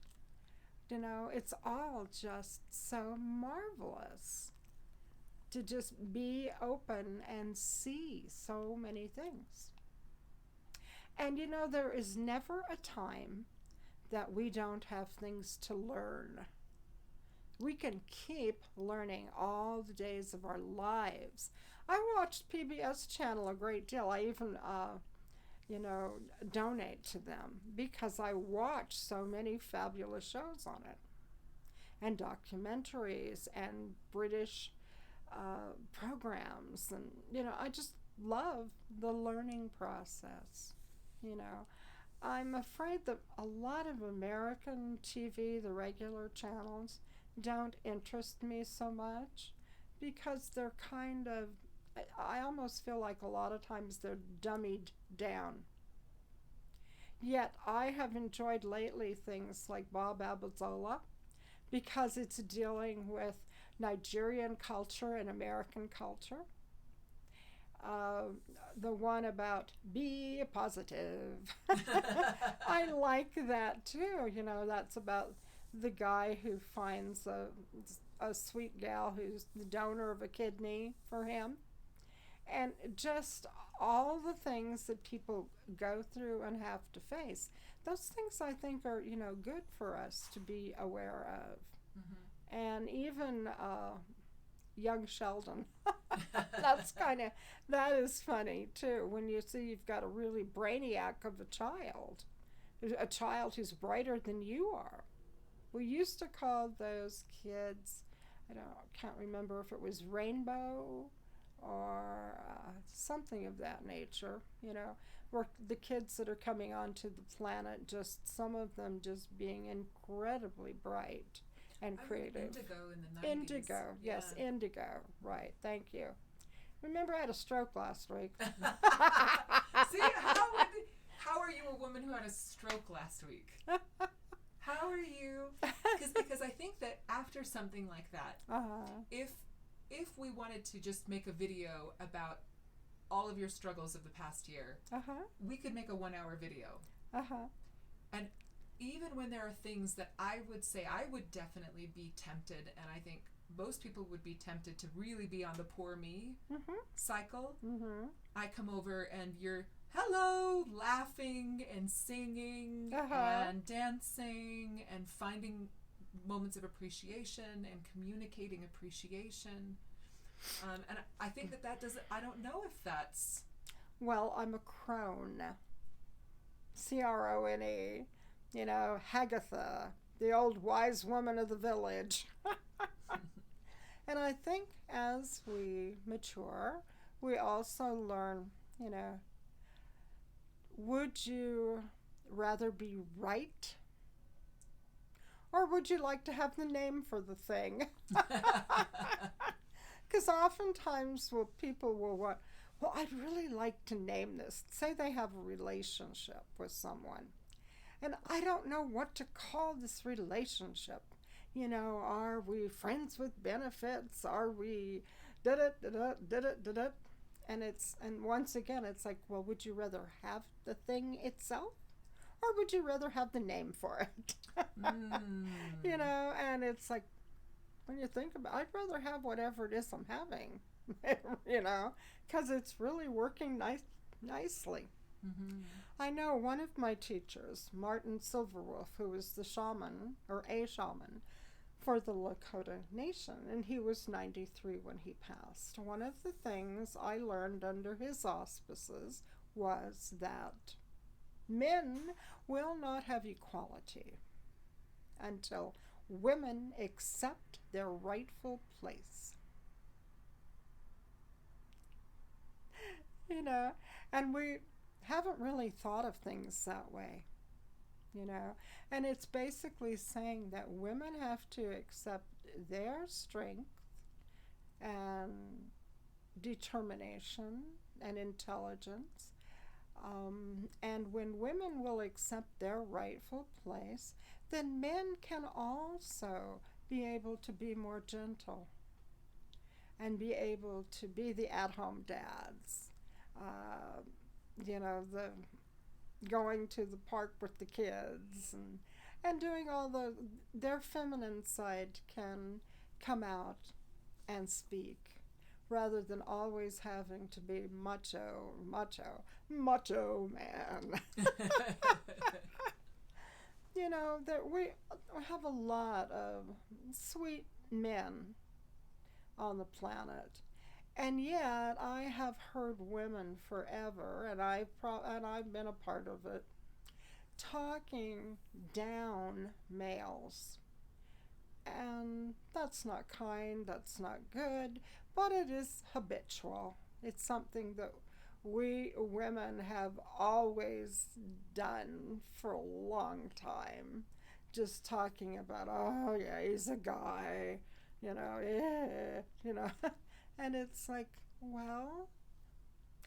B: It's all just so marvelous to just be open and see so many things. And there is never a time that we don't have things to learn. We can keep learning all the days of our lives. I watched PBS Channel a great deal. I even donate to them because I watch so many fabulous shows on it, and documentaries and British programs, and I just love the learning process. I'm afraid that a lot of American TV, the regular channels, don't interest me so much because they're kind of, I almost feel like a lot of times they're dummied down. Yet I have enjoyed lately things like Bob Abazola, because it's dealing with Nigerian culture and American culture. The one about be positive. I like that too. That's about the guy who finds a sweet gal who's the donor of a kidney for him. And just all the things that people go through and have to face. Those things I think are, good for us to be aware of. Mm-hmm. And even young Sheldon. That is funny too, when you see you've got a really brainiac of a child who's brighter than you are. We used to call those kids, can't remember if it was Rainbow or something of that nature, where the kids that are coming onto the planet, just some of them just being incredibly bright and creative.
A: Indigo in the 90s.
B: Indigo, yes, yeah. Indigo, right, thank you. Remember, I had a stroke last week.
A: See, how are you a woman who had a stroke last week? How are you? Because I think that after something like that, if we wanted to just make a video about all of your struggles of the past year, we could make a 1-hour video. And even when there are things that I would say I would definitely be tempted, and I think most people would be tempted to really be on the poor me cycle. I come over and you're hello, laughing and singing and dancing and finding moments of appreciation and communicating appreciation. And I think that doesn't, I don't know if that's...
B: Well, I'm a crone. C-R-O-N-E. You know, Hagatha, the old wise woman of the village. And I think as we mature, we also learn, you know, would you rather be right? Or would you like to have the name for the thing? Because oftentimes people will want, well, I'd really like to name this. Say they have a relationship with someone. And I don't know what to call this relationship. You know, are we friends with benefits? Are we da-da-da-da-da-da-da? And once again, it's like, well, would you rather have the thing itself? Or would you rather have the name for it? You know, and it's like, when you think about it, I'd rather have whatever it is I'm having, you know, because it's really working nicely. I know one of my teachers, Martin Silverwolf, who was the shaman, or a shaman, for the Lakota Nation, and he was 93 when he passed. One of the things I learned under his auspices was that men will not have equality until women accept their rightful place. You know, and we haven't really thought of things that way, you know, and it's basically saying that women have to accept their strength and determination and intelligence, and when women will accept their rightful place, then men can also be able to be more gentle and be able to be the at-home dads, you know, the going to the park with the kids and doing all their feminine side can come out and speak rather than always having to be macho man. You know, that we have a lot of sweet men on the planet. And yet, I have heard women forever, and I've been a part of it, talking down males. And that's not kind, that's not good, but it is habitual. It's something that we women have always done for a long time. Just talking about, oh yeah, he's a guy, you know, yeah, you know. And it's like, well,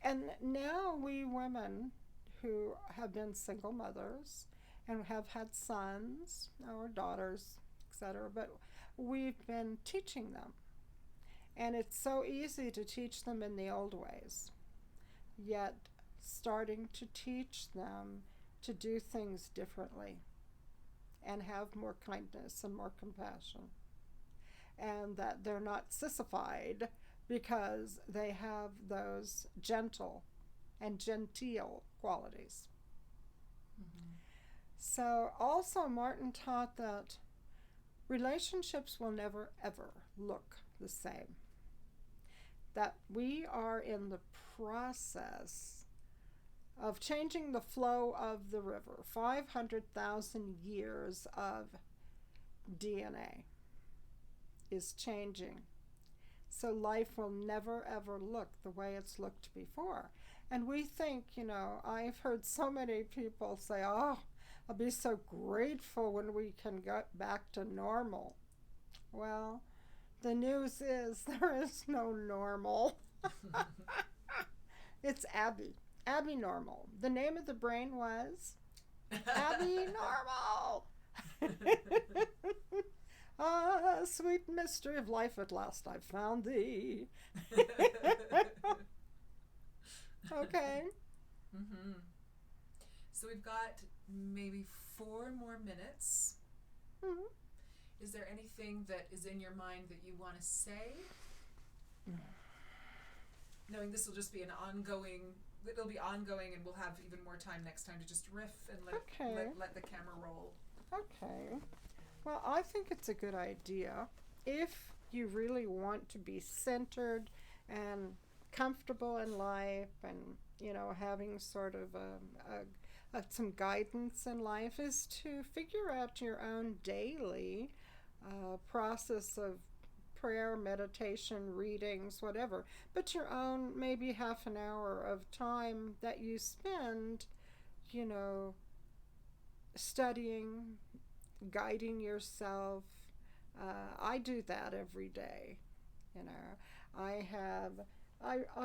B: and now we women who have been single mothers and have had sons or daughters, etc., but we've been teaching them. And it's so easy to teach them in the old ways, yet starting to teach them to do things differently and have more kindness and more compassion, and that they're not sissified because they have those gentle and genteel qualities. So also Martin taught that relationships will never ever look the same. That we are in the process of changing the flow of the river. 500,000 years of DNA is changing. So life will never ever look the way it's looked before. And we think, you know, I've heard so many people say, oh, I'll be so grateful when we can get back to normal. Well, the news is there is no normal. It's Abby. Abby Normal. The name of the brain was Abby Normal. Ah, sweet mystery of life, at last I've found thee. Okay.
A: Mm-hmm. So we've got maybe 4 more minutes.
B: Mm-hmm.
A: Is there anything that is in your mind that you want to say? Knowing this will just be it'll be ongoing, and we'll have even more time next time to just riff and let the camera roll.
B: Okay. Well, I think it's a good idea if you really want to be centered and comfortable in life, and having sort of some guidance in life, is to figure out your own daily process of prayer, meditation, readings, whatever, but your own maybe half an hour of time that you spend, studying, guiding yourself. I do that every day. I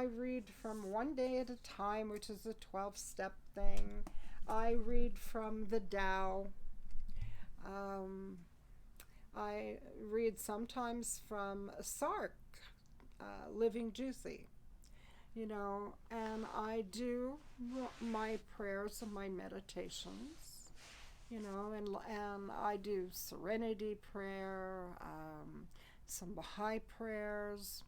B: read from one day at a time, which is a 12-step thing. I read from the Tao. I read sometimes from Sark, Living Juicy, and I do my prayers and my meditations, and I do serenity prayer, some Baha'i prayers.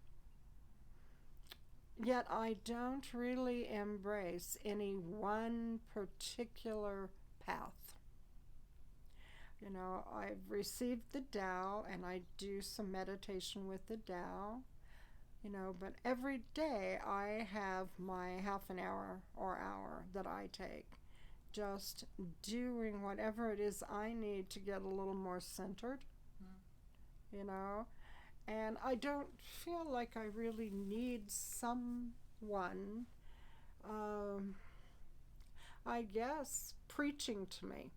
B: Yet I don't really embrace any one particular path. I've received the Tao, and I do some meditation with the Tao, but every day I have my half an hour or hour that I take just doing whatever it is I need to get a little more centered, and I don't feel like I really need someone, I guess, preaching to me,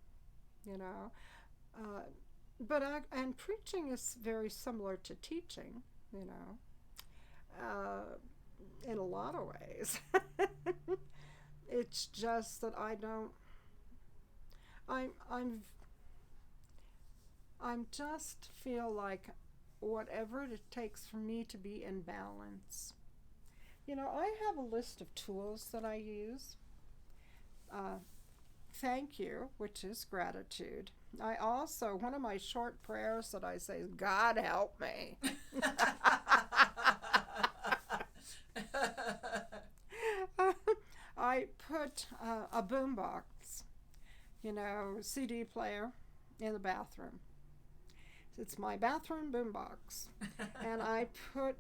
B: and preaching is very similar to teaching, in a lot of ways. It's just that I'm just feel like whatever it takes for me to be in balance. I have a list of tools that I use. Thank you, which is gratitude. I also, one of my short prayers that I say is, God help me. I put a boombox, CD player in the bathroom. It's my bathroom boombox. And I put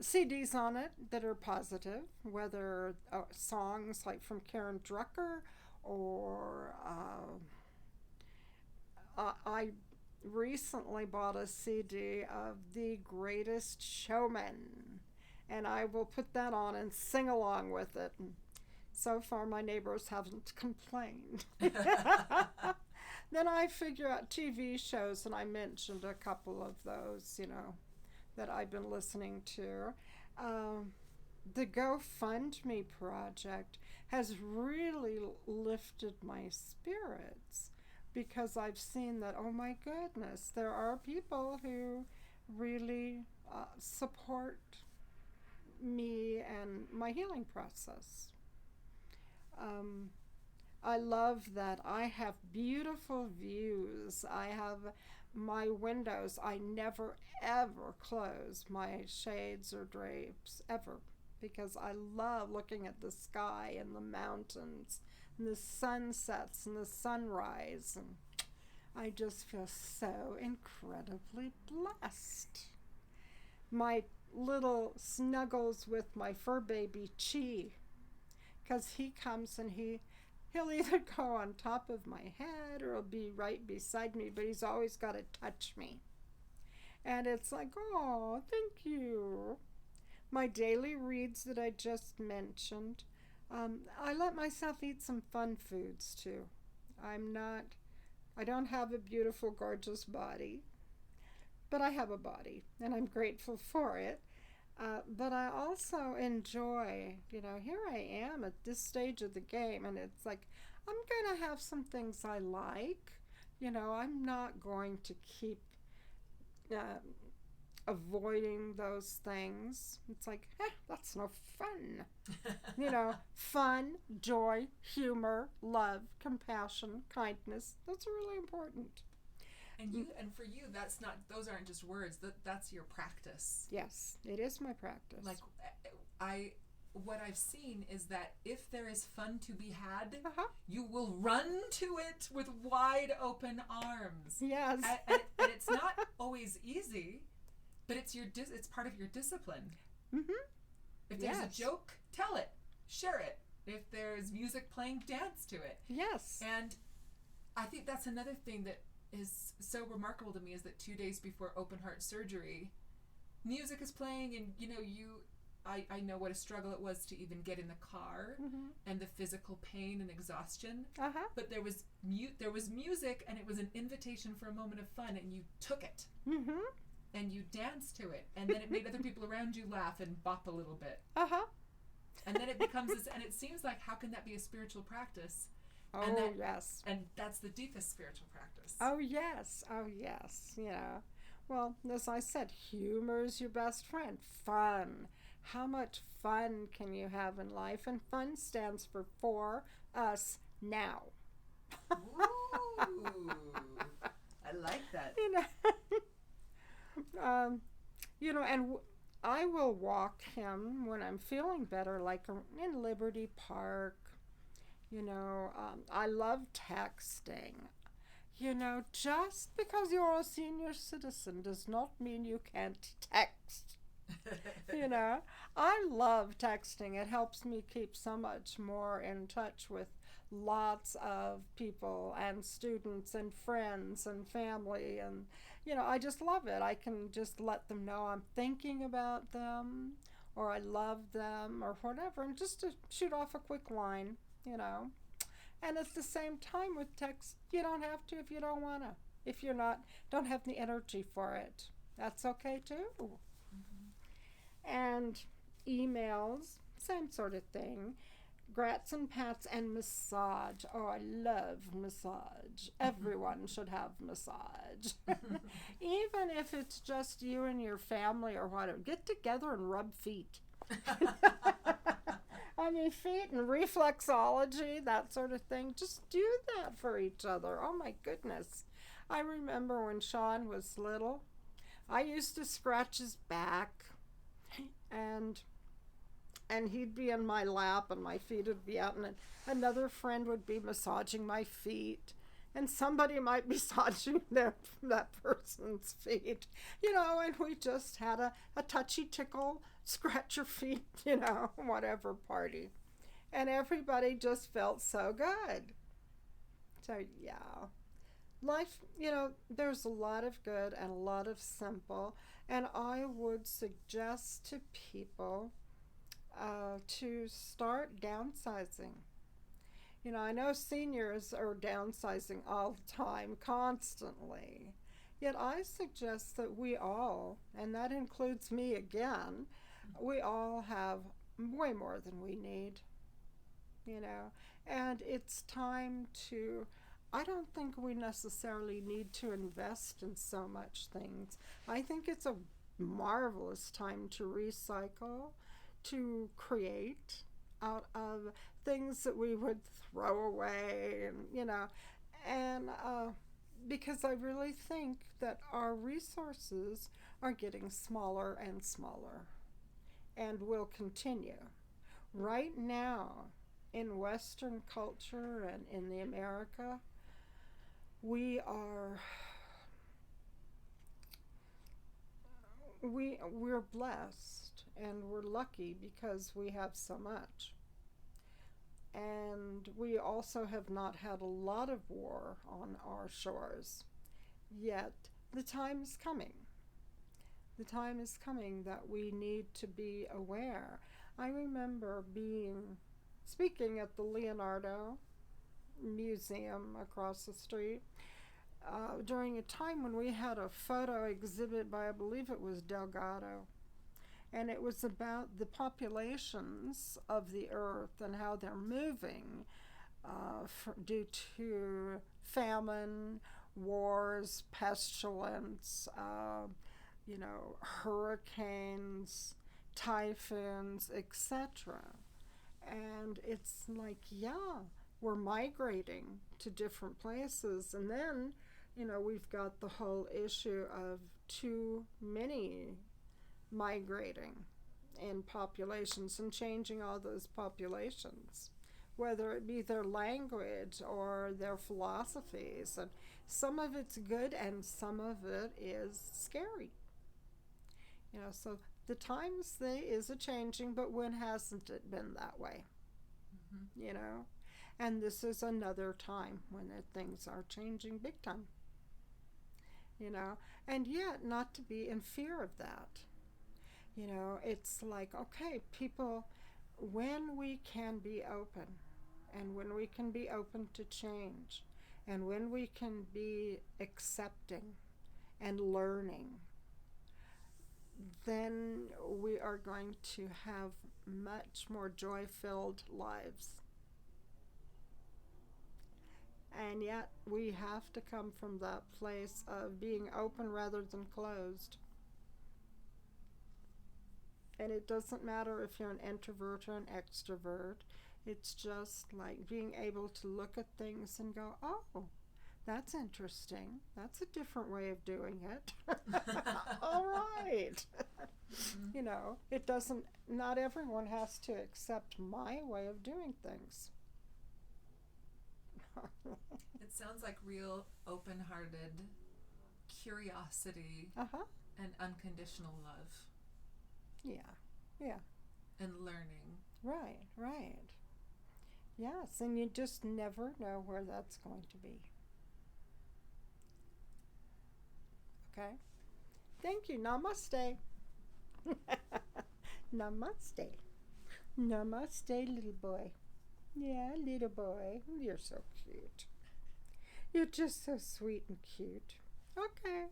B: CDs on it that are positive, whether songs like from Karen Drucker, or I recently bought a CD of The Greatest Showman, and I will put that on and sing along with it. And so far, my neighbors haven't complained. Then I figure out TV shows, and I mentioned a couple of those, that I've been listening to. The GoFundMe project has really lifted my spirits, because I've seen that, oh my goodness, there are people who really support me and my healing process. I love that I have beautiful views. I have my windows. I never ever close my shades or drapes, ever, because I love looking at the sky and the mountains and the sunsets and the sunrise, and I just feel so incredibly blessed. My little snuggles with my fur baby Chi, because he comes and he'll either go on top of my head or he'll be right beside me, but he's always got to touch me. And it's like, oh, thank you. My daily reads that I just mentioned, I let myself eat some fun foods too. I don't have a beautiful, gorgeous body, but I have a body, and I'm grateful for it. But I also enjoy, here I am at this stage of the game, and it's like, I'm going to have some things I like. I'm not going to keep uh, avoiding those things. It's like, that's no fun. Fun, joy, humor, love, compassion, kindness. That's really important.
A: And for you, those aren't just words. That's your practice.
B: Yes, it is my practice.
A: Like what I've seen is that if there is fun to be had, you will run to it with wide open arms.
B: Yes.
A: And it's not always easy, but it's part of your discipline.
B: Mm-hmm.
A: If there's a joke, tell it, share it. If there's music playing, dance to it.
B: Yes.
A: And I think that's another thing that is so remarkable to me, is that 2 days before open heart surgery, music is playing, and I know what a struggle it was to even get in the car, and the physical pain and exhaustion. But there was music, and it was an invitation for a moment of fun, and you took it. And you danced to it, and then it made other people around you laugh and bop a little bit. And then it becomes this, and it seems like, how can that be a spiritual practice?
B: Yes.
A: And that's the deepest spiritual practice.
B: Oh, yes. Well, as I said, humor is your best friend. Fun. How much fun can you have in life? And fun stands for us now.
A: Ooh, I like that.
B: And I will walk him when I'm feeling better, like in Liberty Park. I love texting. Just because you're a senior citizen does not mean you can't text. I love texting. It helps me keep so much more in touch with lots of people and students and friends and family, and I just love it. I can just let them know I'm thinking about them, or I love them, or whatever, and just to shoot off a quick line. And at the same time with text, you don't have to if you don't want to. If you're don't have the energy for it, that's okay too. And emails, same sort of thing. Grats and pats and massage. Oh, I love massage. Everyone should have massage. Even if it's just you and your family or whatever. Get together and rub feet. On your feet, and reflexology, that sort of thing. Just do that for each other. Oh my goodness. I remember when Sean was little, I used to scratch his back, and he'd be in my lap and my feet would be out, and another friend would be massaging my feet, and somebody might be massaging that person's feet, and we just had a touchy tickle, scratch your feet, whatever party. And everybody just felt so good. So, yeah. Life, there's a lot of good and a lot of simple, and I would suggest to people to start downsizing. I know seniors are downsizing all the time, constantly. Yet I suggest that we all, and that includes me again, we all have way more than we need, and it's time to, I don't think we necessarily need to invest in so much things. I think it's a marvelous time to recycle, to create out of things that we would throw away, and because I really think that our resources are getting smaller and smaller, and will continue. Right now, in Western culture and in the America, we're blessed and we're lucky because we have so much. And we also have not had a lot of war on our shores. Yet the time is coming. The time is coming that we need to be aware. I remember speaking at the Leonardo Museum across the street during a time when we had a photo exhibit by, I believe it was Delgado. And it was about the populations of the earth and how they're moving due to famine, wars, pestilence, hurricanes, typhoons, etc. And it's like, yeah, we're migrating to different places. And then, we've got the whole issue of too many migrating in populations and changing all those populations, whether it be their language or their philosophies. And some of it's good and some of it is scary. So the times is a changing, but when hasn't it been that way? Mm-hmm. And this is another time when things are changing big time. And yet not to be in fear of that. It's like, okay, people, when we can be open, and when we can be open to change, and when we can be accepting and learning, then we are going to have much more joy-filled lives. And yet we have to come from that place of being open rather than closed. And it doesn't matter if you're an introvert or an extrovert. It's just like being able to look at things and go, oh, that's interesting. That's a different way of doing it. All right. Mm-hmm. It doesn't, not everyone has to accept my way of doing things.
A: It sounds like real open-hearted curiosity and unconditional love.
B: Yeah.
A: And learning.
B: Right. Yes, and you just never know where that's going to be. Okay? Thank you. Namaste. Namaste. Namaste, little boy. Yeah, little boy. You're so cute. You're just so sweet and cute. Okay.